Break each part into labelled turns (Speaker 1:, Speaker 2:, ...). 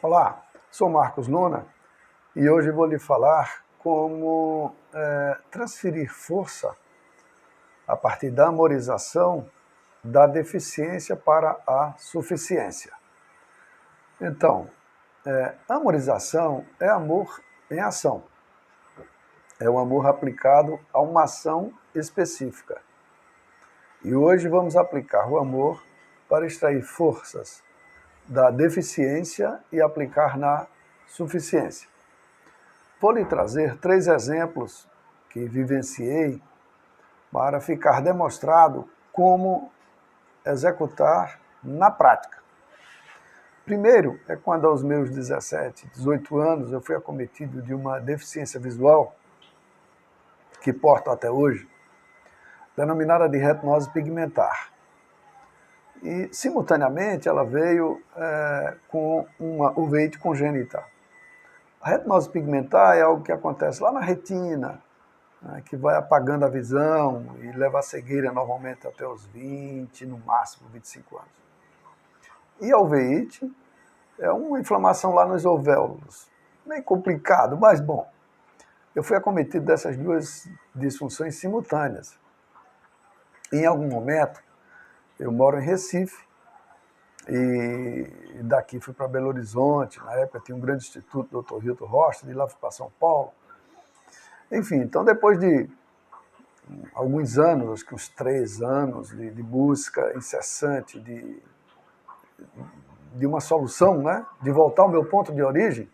Speaker 1: Olá, sou Marcos Luna e hoje vou lhe falar como transferir força a partir da amorização da deficiência para a suficiência. Então, amorização é amor em ação. É o amor aplicado a uma ação específica. E hoje vamos aplicar o amor para extrair forças da deficiência e aplicar na suficiência. Vou lhe trazer 3 exemplos que vivenciei para ficar demonstrado como executar na prática. Primeiro é quando aos meus 17, 18 anos eu fui acometido de uma deficiência visual que porto até hoje, denominada de retinose pigmentar. E, simultaneamente, ela veio com uma uveíte congênita. A retinose pigmentar é algo que acontece lá na retina, né, que vai apagando a visão e leva à cegueira normalmente até os 20, no máximo 25 anos. E a uveíte é uma inflamação lá nos alvéolos. Meio complicado, mas bom. Eu fui acometido dessas 2 disfunções simultâneas. Em algum momento, eu moro em Recife, e daqui fui para Belo Horizonte, na época tinha um grande instituto, Dr. Hilton Rocha, de lá fui para São Paulo. Enfim, então depois de alguns anos, acho que uns 3 anos de busca incessante de uma solução, né, de voltar ao meu ponto de origem,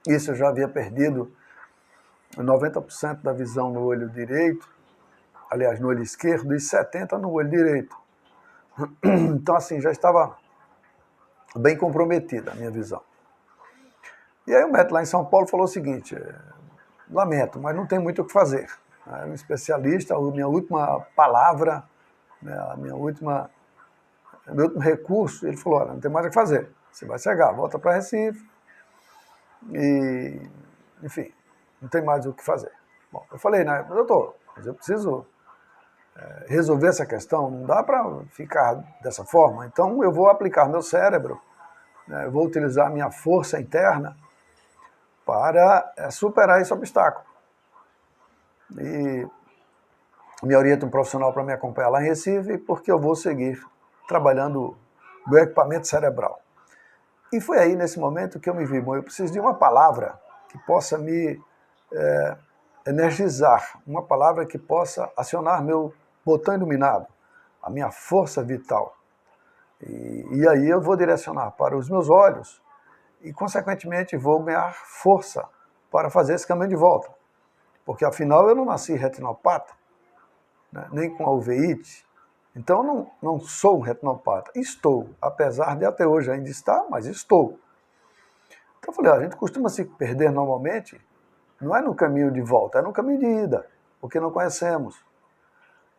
Speaker 1: isso eu já havia perdido 90% da visão no olho direito, aliás, no olho esquerdo, e 70% no olho direito. Então, assim, já estava bem comprometida a minha visão. E aí o médico lá em São Paulo falou o seguinte: lamento, mas não tem muito o que fazer. Um especialista, a minha última palavra, né, meu último recurso, ele falou: olha, não tem mais o que fazer, você vai cegar, volta para Recife, e, enfim, não tem mais o que fazer. Bom, eu falei, né, doutor, mas eu preciso resolver essa questão, não dá para ficar dessa forma, então eu vou aplicar meu cérebro, né, eu vou utilizar minha força interna para superar esse obstáculo. E me orienta um profissional para me acompanhar lá em Recife, porque eu vou seguir trabalhando meu equipamento cerebral. E foi aí, nesse momento, que eu me vi, bom, eu preciso de uma palavra que possa me energizar, uma palavra que possa acionar meu botão iluminado, a minha força vital. E aí eu vou direcionar para os meus olhos e, consequentemente, vou ganhar força para fazer esse caminho de volta. Porque, afinal, eu não nasci retinopata, né, nem com a uveíte, então eu não sou um retinopata. Estou, apesar de até hoje ainda estar, mas estou. Então eu falei, a gente costuma se perder normalmente, não é no caminho de volta, é no caminho de ida, porque não conhecemos.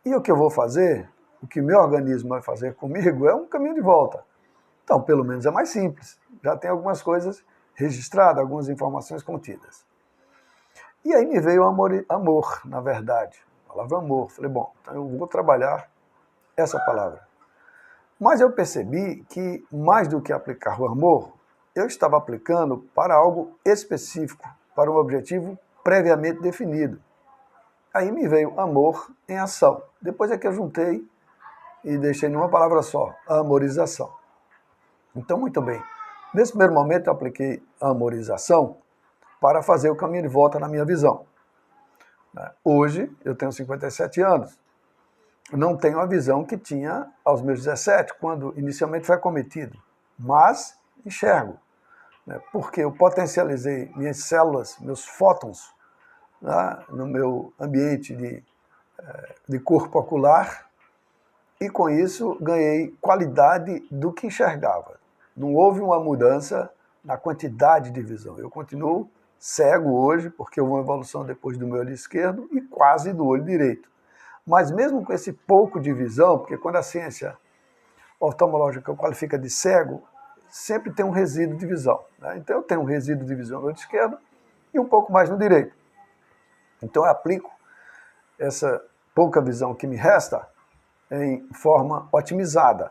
Speaker 1: E o que eu vou fazer, o que meu organismo vai fazer comigo, é um caminho de volta. Então, pelo menos é mais simples. Já tem algumas coisas registradas, algumas informações contidas. E aí me veio amor, na verdade. A palavra amor. Falei, bom, então eu vou trabalhar essa palavra. Mas eu percebi que, mais do que aplicar o amor, eu estava aplicando para algo específico, para um objetivo previamente definido. Aí me veio amor em ação. Depois é que eu juntei e deixei numa palavra só, amorização. Então, muito bem. Nesse primeiro momento eu apliquei a amorização para fazer o caminho de volta na minha visão. Hoje eu tenho 57 anos. Não tenho a visão que tinha aos meus 17, quando inicialmente foi acometido. Mas enxergo, porque eu potencializei minhas células, meus fótons, no meu ambiente de corpo ocular, e com isso ganhei qualidade do que enxergava. Não houve uma mudança na quantidade de visão. Eu continuo cego hoje, porque houve uma evolução depois do meu olho esquerdo e quase do olho direito. Mas mesmo com esse pouco de visão, porque quando a ciência oftalmológica qualifica de cego, sempre tem um resíduo de visão, né? Então eu tenho um resíduo de visão no olho esquerdo e um pouco mais no direito. Então eu aplico essa pouca visão que me resta em forma otimizada,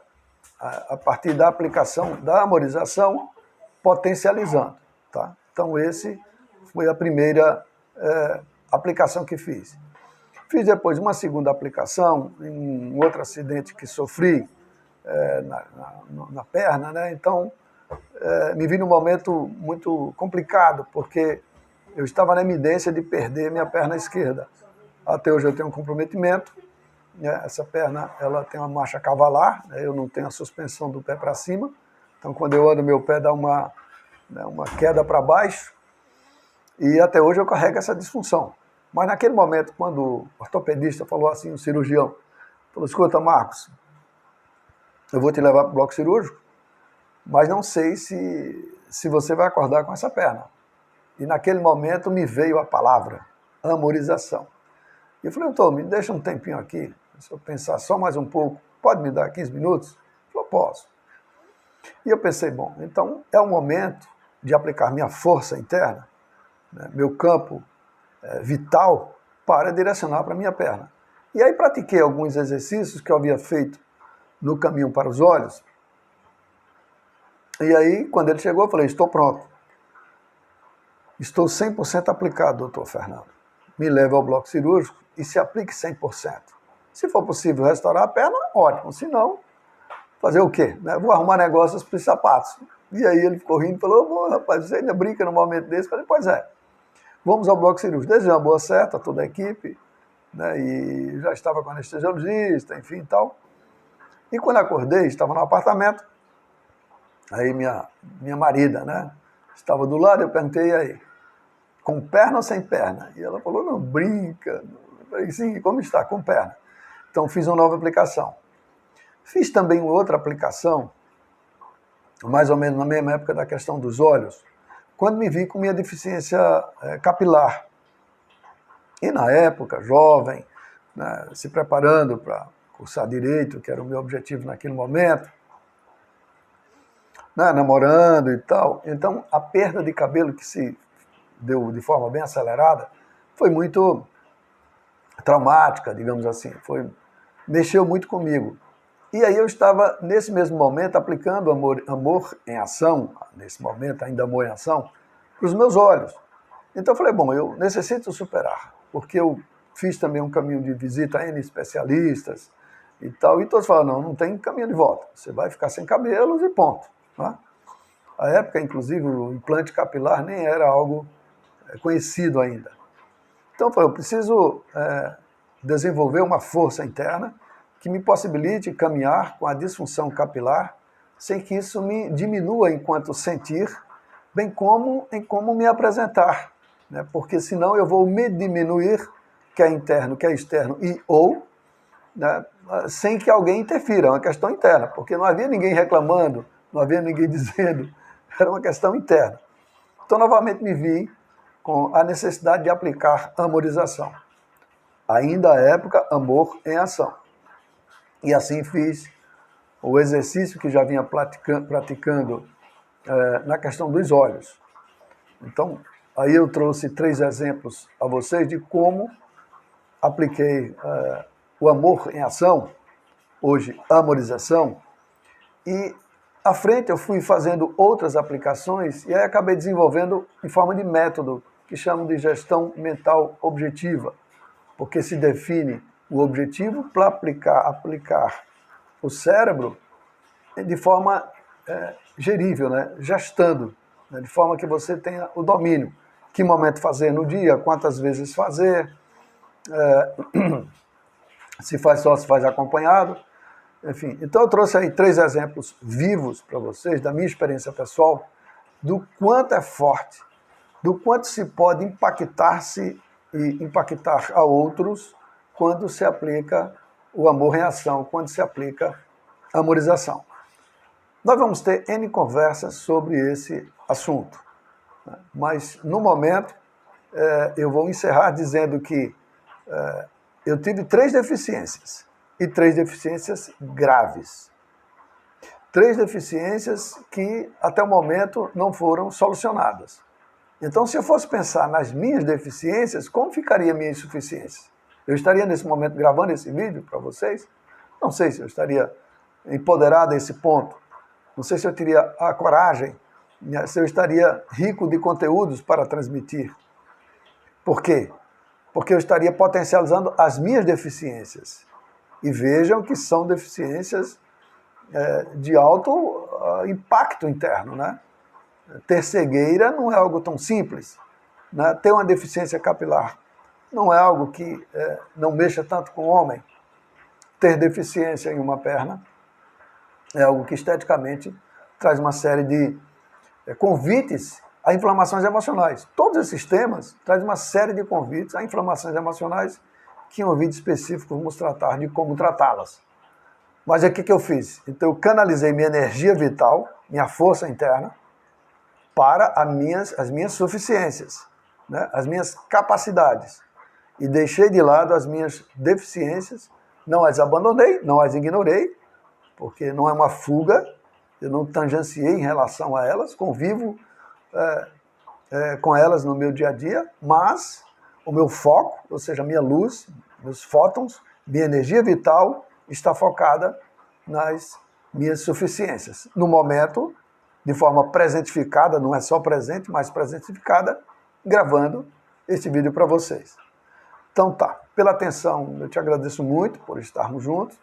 Speaker 1: a partir da aplicação da amorização potencializando. Tá? Então, esse foi a primeira aplicação que fiz. Fiz depois uma segunda aplicação em um outro acidente que sofri na perna, né? Então, me vi num momento muito complicado, porque eu estava na iminência de perder minha perna esquerda. Até hoje eu tenho um comprometimento, né? Essa perna ela tem uma marcha cavalar, né? Eu não tenho a suspensão do pé para cima, então quando eu ando meu pé dá uma queda para baixo, e até hoje eu carrego essa disfunção. Mas naquele momento, quando o ortopedista falou assim, o cirurgião, falou, escuta, Marcos, eu vou te levar para o bloco cirúrgico, mas não sei se você vai acordar com essa perna. E naquele momento me veio a palavra, amorização. E eu falei, doutor, me deixa um tempinho aqui, se eu pensar só mais um pouco, pode me dar 15 minutos? Ele falou, posso. E eu pensei, bom, então é o momento de aplicar minha força interna, né, meu campo vital, para direcionar para a minha perna. E aí pratiquei alguns exercícios que eu havia feito no caminho para os olhos. E aí, quando ele chegou, eu falei, estou pronto. Estou 100% aplicado, doutor Fernando. Me leve ao bloco cirúrgico e se aplique 100%. Se for possível restaurar a perna, ótimo. Se não, fazer o quê? Vou arrumar negócios para os sapatos. E aí ele ficou rindo e falou, rapaz, você ainda brinca num momento desse? Eu falei, pois é. Vamos ao bloco cirúrgico. Desejei uma boa certa a toda a equipe, né, e já estava com anestesiologista, enfim e tal. E quando acordei, estava no apartamento, aí minha marida, né, estava do lado, eu perguntei, aí, com perna ou sem perna? E ela falou, não, brinca. Eu falei, sim, como está? Com perna. Então fiz uma nova aplicação. Fiz também outra aplicação, mais ou menos na mesma época da questão dos olhos, quando me vi com minha deficiência capilar. E na época, jovem, né, se preparando para cursar Direito, que era o meu objetivo naquele momento, né, namorando e tal. Então, a perda de cabelo que se deu de forma bem acelerada foi muito traumática, digamos assim. Mexeu muito comigo. E aí eu estava, nesse mesmo momento, aplicando amor em ação, nesse momento ainda amor em ação, para os meus olhos. Então eu falei, bom, eu necessito superar, porque eu fiz também um caminho de visita a N especialistas e tal, e todos falaram, não tem caminho de volta, você vai ficar sem cabelos e ponto. Né? À época, inclusive, o implante capilar nem era algo conhecido ainda. Então eu falei, eu preciso desenvolver uma força interna que me possibilite caminhar com a disfunção capilar sem que isso me diminua enquanto sentir, bem como em como me apresentar, né? Porque senão eu vou me diminuir, quer interno, quer externo, né, sem que alguém interfira, é uma questão interna, porque não havia ninguém reclamando, não havia ninguém dizendo, era uma questão interna. Então, novamente me vi com a necessidade de aplicar amorização. Ainda à época, amor em ação. E assim fiz o exercício que já vinha praticando na questão dos olhos. Então, aí eu trouxe 3 exemplos a vocês de como apliquei o amor em ação, hoje amorização, e à frente eu fui fazendo outras aplicações e aí acabei desenvolvendo em forma de método, que chamo de gestão mental objetiva, porque se define o objetivo para aplicar o cérebro de forma gerível, né? Gestando, né? De forma que você tenha o domínio. Que momento fazer no dia, quantas vezes fazer, se faz só, se faz acompanhado, enfim. Então eu trouxe aí 3 exemplos vivos para vocês, da minha experiência pessoal, do quanto é forte, do quanto se pode impactar-se e impactar a outros quando se aplica o amor em ação, quando se aplica a amorização. Nós vamos ter N conversas sobre esse assunto, né? Mas no momento eu vou encerrar dizendo que eu tive 3 deficiências, e 3 deficiências graves. 3 deficiências que até o momento não foram solucionadas. Então, se eu fosse pensar nas minhas deficiências, como ficaria a minha insuficiência? Eu estaria nesse momento gravando esse vídeo para vocês? Não sei se eu estaria empoderado a esse ponto. Não sei se eu teria a coragem se eu estaria rico de conteúdos para transmitir. Por quê? Porque eu estaria potencializando as minhas deficiências. E vejam que são deficiências de alto impacto interno, né? Ter cegueira não é algo tão simples, né? Ter uma deficiência capilar não é algo que não mexa tanto com o homem. Ter deficiência em uma perna é algo que esteticamente traz uma série de convites a inflamações emocionais. Todos esses temas trazem uma série de convites a inflamações emocionais que em um vídeo específico vamos tratar de como tratá-las. Mas o que eu fiz? Então eu canalizei minha energia vital, minha força interna, para as minhas suficiências, né? As minhas capacidades. E deixei de lado as minhas deficiências, não as abandonei, não as ignorei, porque não é uma fuga, eu não tangenciei em relação a elas, convivo com elas no meu dia a dia, mas o meu foco, ou seja, a minha luz, meus fótons, minha energia vital está focada nas minhas suficiências. No momento, de forma presentificada, não é só presente, mas presentificada, gravando este vídeo para vocês. Então tá, pela atenção, eu te agradeço muito por estarmos juntos.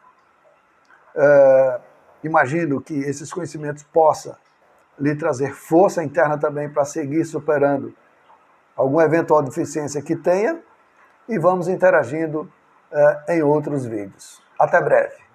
Speaker 1: Imagino que esses conhecimentos possam lhe trazer força interna também para seguir superando alguma eventual deficiência que tenha, e vamos interagindo em outros vídeos. Até breve.